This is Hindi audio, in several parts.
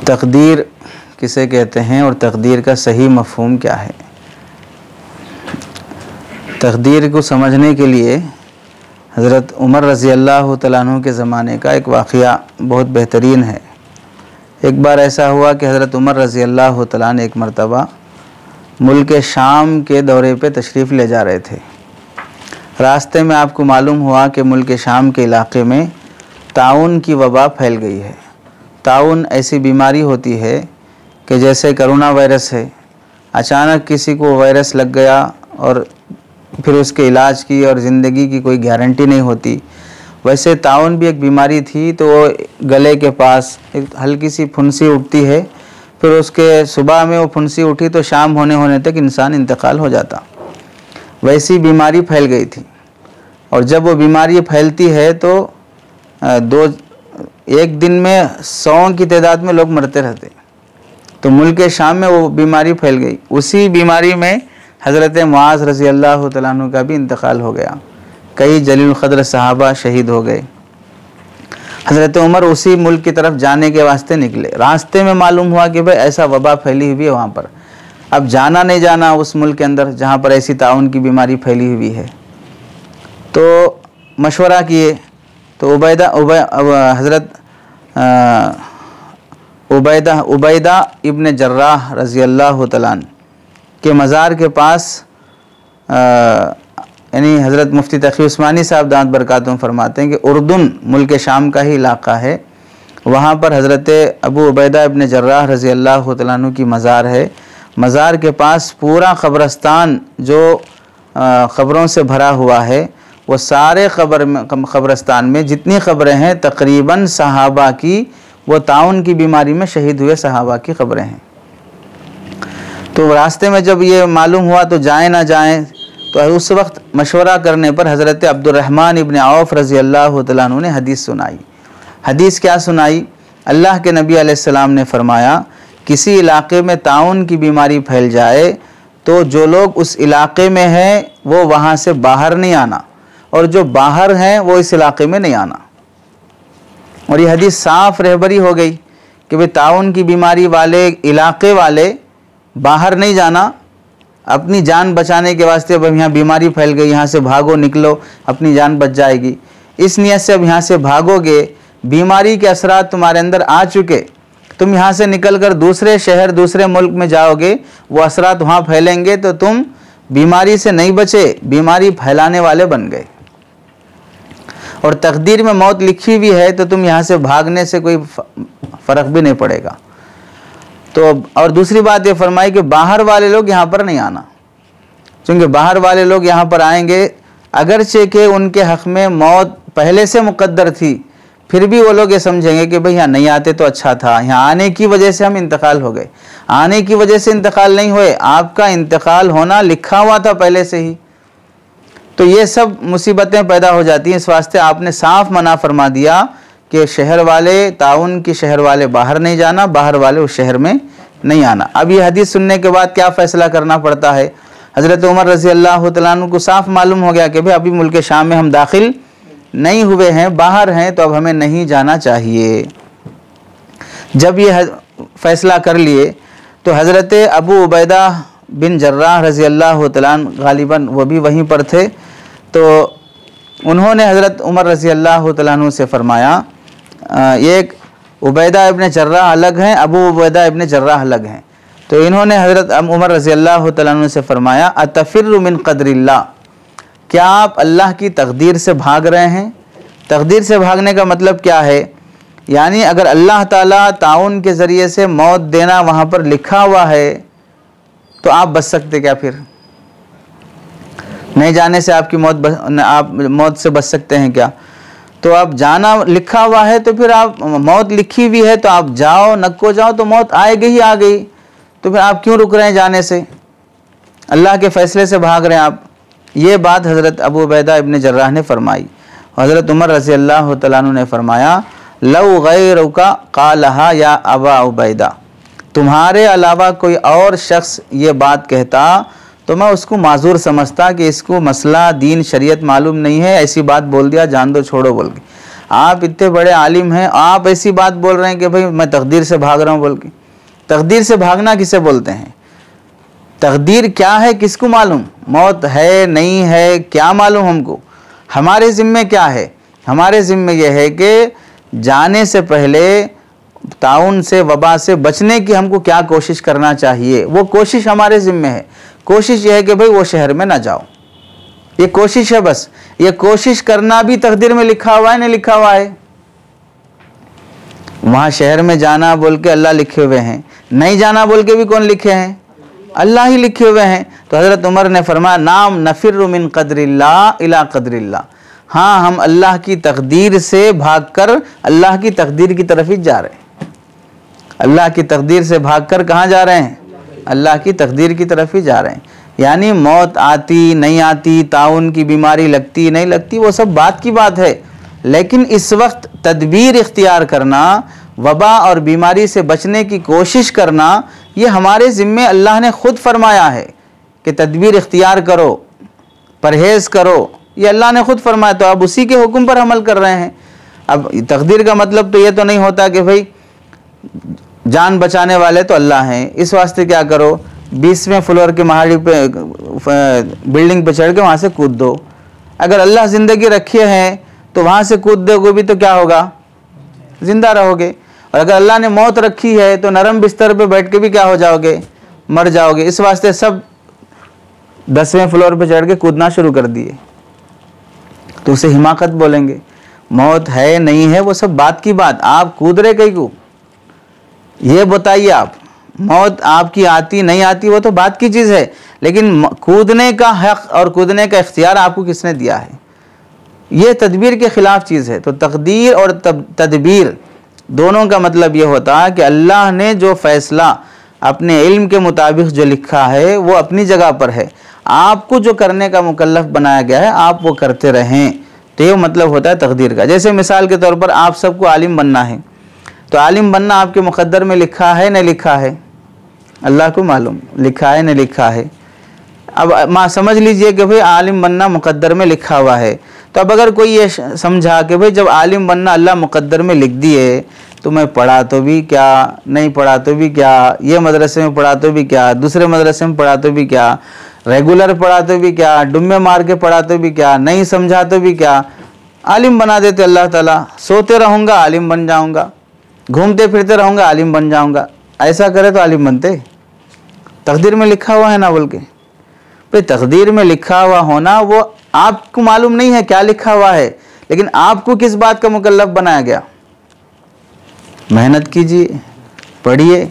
तकदीर किसे कहते हैं और तकदीर का सही मफ़हूम क्या है? तकदीर को समझने के लिए हज़रत उमर रज़ी अल्लाह तआला अन्हु के ज़माने का एक वाक़या बहुत बेहतरीन है। एक बार ऐसा हुआ कि हज़रत उमर रज़ी अल्लाह तआला अन्हु एक मरतबा मुल्क शाम के दौरे पे तशरीफ़ ले जा रहे थे। रास्ते में आपको मालूम हुआ कि मुल्क शाम के इलाक़े में ताउन की वबा फैल गई है। ताउन ऐसी बीमारी होती है कि जैसे कोरोना वायरस है, अचानक किसी को वायरस लग गया और फिर उसके इलाज की और ज़िंदगी की कोई गारंटी नहीं होती। वैसे ताउन भी एक बीमारी थी, तो वो गले के पास एक हल्की सी फुंसी उठती है, फिर उसके सुबह में वो फुंसी उठी तो शाम होने तक इंसान इंतकाल हो जाता। वैसी बीमारी फैल गई थी और जब वो बीमारी फैलती है तो एक दिन में 100 की तादाद में लोग मरते रहते। तो मुल्क शाम में वो बीमारी फैल गई। उसी बीमारी में हज़रत मुआज़ रज़ी अल्लाह तआला अन्हु का भी इंतकाल हो गया। कई जलील क़द्र सहाबा शहीद हो गए। हज़रत उमर उसी मुल्क की तरफ जाने के वास्ते निकले। रास्ते में मालूम हुआ कि भाई ऐसा वबा फैली हुई है वहाँ पर, अब जाना नहीं जाना उस मुल्क के अंदर जहाँ पर ऐसी ताउन की बीमारी फैली हुई है। तो मशवरा किए तो हज़रत उबैदा इब्न जर्राह रज़ी अल्लाह तआला अन्हु के मज़ार के पास यानी हज़रत मुफ्ती तक़ी उस्मानी साहब दामत बरकातुहू फरमाते हैं कि उर्दुन मुल्क शाम का ही इलाक़ा है। वहाँ पर हज़रत अबू उबैदा इब्न जर्राह रज़ी अल्लाह तआला अन्हु की मज़ार है। मज़ार के पास पूरा क़ब्रस्तान जो क़ब्रों से भरा हुआ है, वो सारे क़ब्रस्तान में जितनी क़ब्रें हैं तकरीबन सहाबा की, वो ताउन की बीमारी में शहीद हुए सहाबा की क़ब्रें हैं। तो रास्ते में जब ये मालूम हुआ तो जाएं ना जाएं, तो उस वक्त मशवरा करने पर हज़रत अब्दुर्रहमान इब्न औफ़ रज़ी अल्लाह तआला अन्हु ने हदीस सुनाई। हदीस क्या सुनाई? अल्लाह के नबी अलैहिस्सलाम ने फरमाया, किसी इलाक़े में ताउन की बीमारी फैल जाए तो जो लोग उस इलाक़े में हैं वो वहाँ से बाहर नहीं आना, और जो बाहर हैं वो इस इलाक़े में नहीं आना। और ये हदीस साफ रहबरी हो गई कि भाई ताउन की बीमारी वाले इलाक़े वाले बाहर नहीं जाना, अपनी जान बचाने के वास्ते। अब यहाँ बीमारी फैल गई, यहाँ से भागो, निकलो, अपनी जान बच जाएगी, इस नियत से अब यहाँ से भागोगे, बीमारी के असरात तुम्हारे अंदर आ चुके, तुम यहाँ से निकल कर दूसरे शहर दूसरे मुल्क में जाओगे, वो असरात वहाँ फैलेंगे तो तुम बीमारी से नहीं बचे, बीमारी फैलाने वाले बन गए। और तकदीर में मौत लिखी हुई है तो तुम यहाँ से भागने से कोई फ़र्क भी नहीं पड़ेगा। तो और दूसरी बात ये फरमाई कि बाहर वाले लोग यहाँ पर नहीं आना, क्योंकि बाहर वाले लोग यहाँ पर आएंगे, अगरचे के उनके हक़ में मौत पहले से मुक़द्दर थी, फिर भी वो लोग ये समझेंगे कि भाई यहाँ नहीं आते तो अच्छा था, यहाँ आने की वजह से हम इंतकाल हो गए। आने की वजह से इंतकाल नहीं हुए, आपका इंतकाल होना लिखा हुआ था पहले से ही। तो ये सब मुसीबतें पैदा हो जाती हैं। इस वास्ते आपने साफ मना फरमा दिया कि शहर वाले, ताउन की शहर वाले बाहर नहीं जाना, बाहर वाले उस शहर में नहीं आना। अब ये हदीस सुनने के बाद क्या फ़ैसला करना पड़ता है? हज़रत उमर रज़ी अल्लाह तआला अन्हु को साफ मालूम हो गया कि भाई अभी मुल्क शाम में हम दाखिल नहीं हुए हैं, बाहर हैं, तो अब हमें नहीं जाना चाहिए। जब ये फ़ैसला कर लिए तो हज़रत अबू उबैदा बिन जर्राह रज़ी अल्लाह तआला अन्हु गालिबन वो भी वहीं पर थे। तो उन्होंने हज़रत उमर रज़ी अल्लाह तआला अन्हु से फ़रमाया, एक उबैदा इब्न जर्राह अलग हैं, अबू उबैदा इब्न जर्राह अलग हैं। तो इन्होंने हज़रत उमर रज़ी अल्लाह तआला अन्हु से फ़रमाया, अतफ़िर्रु मिन क़द्रिल्लाह, क्या आप अल्लाह की तकदीर से भाग रहे हैं? तकदीर से भागने का मतलब क्या है? यानी अगर अल्लाह ताला ताउन के ज़रिए से मौत देना वहाँ पर लिखा हुआ है तो आप बच सकते क्या? फिर नहीं जाने से आपकी आप मौत से बच सकते हैं क्या? तो आप जाना लिखा हुआ है तो फिर आप, मौत लिखी हुई है तो आप जाओ, नको जाओ, तो मौत आएगी ही आ गई, तो फिर आप क्यों रुक रहे हैं जाने से? अल्लाह के फ़ैसले से भाग रहे हैं आप। ये बात हज़रत अबू उबैदा इब्न जर्राह ने फरमाई। हज़रत उमर रज़ी अल्लाह तआला अन्हु ने फरमाया, लौ गैरुका क़ालहा या अबा उबैदा, तुम्हारे अलावा कोई और शख्स ये बात कहता तो मैं उसको माजूर समझता कि इसको मसला दीन शरीयत मालूम नहीं है, ऐसी बात बोल दिया, जान दो छोड़ो बोल के। आप इतने बड़े आलिम हैं, आप ऐसी बात बोल रहे हैं कि भाई मैं तकदीर से भाग रहा हूँ बोल के। तकदीर से भागना किसे बोलते हैं? तकदीर क्या है किसको मालूम? मौत है नहीं है क्या मालूम हमको? हमारे ज़िम्मे क्या है? हमारे ज़िम्मे यह है कि जाने से पहले ताउन से, वबा से बचने की हमको क्या कोशिश करना चाहिए, वो कोशिश हमारे ज़िम्मे है। कोशिश यह है कि भाई वो शहर में ना जाओ, ये कोशिश है बस। ये कोशिश करना भी तकदीर में लिखा हुआ है, नहीं लिखा हुआ है? वहाँ शहर में जाना बोल के अल्लाह लिखे हुए हैं, नहीं जाना बोल के भी कौन लिखे हैं? अल्लाह ही लिखे हुए हैं। तो हज़रत उमर ने फरमाया, नाम नफिर मिन क़द्रिल्लाह इला क़द्रिल्लाह। हाँ, हम अल्लाह की तकदीर से भागकर अल्लाह की तकदीर की तरफ ही जा रहे हैं। अल्लाह की तकदीर से भागकर कहाँ जा रहे हैं? अल्लाह की तकदीर की तरफ ही जा रहे हैं। यानी मौत आती नहीं आती, ताउन की बीमारी लगती नहीं लगती, वो सब बात की बात है। लेकिन इस वक्त तदबीर इख्तियार करना, वबा और बीमारी से बचने की कोशिश करना, ये हमारे ज़िम्मे अल्लाह ने ख़ुद फरमाया है कि तदबीर इख्तियार करो, परहेज़ करो। ये अल्लाह ने ख़ुद फरमाया, तो अब उसी के हुक्म पर अमल कर रहे हैं। अब तकदीर का मतलब तो ये तो नहीं होता कि भाई जान बचाने वाले तो अल्लाह हैं, इस वास्ते क्या करो 20वें फ्लोर के महाड़ी पे बिल्डिंग पे चढ़ के वहाँ से कूद दो। अगर अल्लाह ज़िंदगी रखे हैं तो वहाँ से कूद दोगे भी तो क्या होगा? ज़िंदा रहोगे। और अगर अल्लाह ने मौत रखी है तो नरम बिस्तर पे बैठ के भी क्या हो जाओगे? मर जाओगे। इस वास्ते सब 10वें फ्लोर पे चढ़ के कूदना शुरू कर दिए, तो उसे हिमाकत बोलेंगे। मौत है नहीं है वो सब बात की बात, आप कूद रहे कहीं को, ये बताइए आप। मौत आपकी आती नहीं आती वो तो बात की चीज़ है, लेकिन कूदने का हक़ और कूदने का इख्तियार आपको किसने दिया है? ये तदबीर के ख़िलाफ़ चीज़ है। तो तकदीर और तदबीर दोनों का मतलब ये होता है कि अल्लाह ने जो फ़ैसला अपने इल्म के मुताबिक जो लिखा है वो अपनी जगह पर है। आपको जो करने का मुकल्लफ बनाया गया है आप वो करते रहें, तो ये मतलब होता है तकदीर का। जैसे मिसाल के तौर पर आप सबको आलिम बनना है, तो आलिम बनना आपके मुक़द्दर में लिखा है नहीं लिखा है? अल्लाह को मालूम, लिखा है नहीं लिखा है। अब माँ समझ लीजिए कि भाई आलिम बनना मुक़द्दर में लिखा हुआ है, तो अब अगर कोई ये समझा कि भाई जब आलिम बनना अल्लाह मुक़द्दर में लिख दिए तो मैं पढ़ा तो भी क्या, नहीं पढ़ा तो भी क्या, ये मदरसे में पढ़ा तो भी क्या, दूसरे मदरसे में पढ़ा तो भी क्या, रेगुलर पढ़ा तो भी क्या, डुम्मे मार के पढ़ा तो भी क्या, नहीं समझा तो भी क्या, आलिम बना देते अल्लाह ताला। सोते रहूँगा आलिम बन जाऊँगा, घूमते फिरते रहूँगा आलिम बन जाऊँगा। ऐसा करे तो आलिम बनते? तकदीर में लिखा हुआ है ना बोल के। भाई तकदीर में लिखा हुआ होना वो आपको मालूम नहीं है क्या लिखा हुआ है, लेकिन आपको किस बात का मुकल्लफ बनाया गया? मेहनत कीजिए, पढ़िए,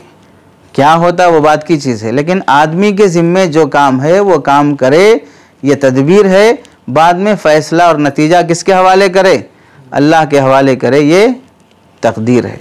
क्या होता है वो बात की चीज़ है। लेकिन आदमी के ज़िम्मे जो काम है वो काम करे, ये तदबीर है। बाद में फ़ैसला और नतीजा किसके हवाले करे? अल्लाह के हवाले करे, ये तकदीर है।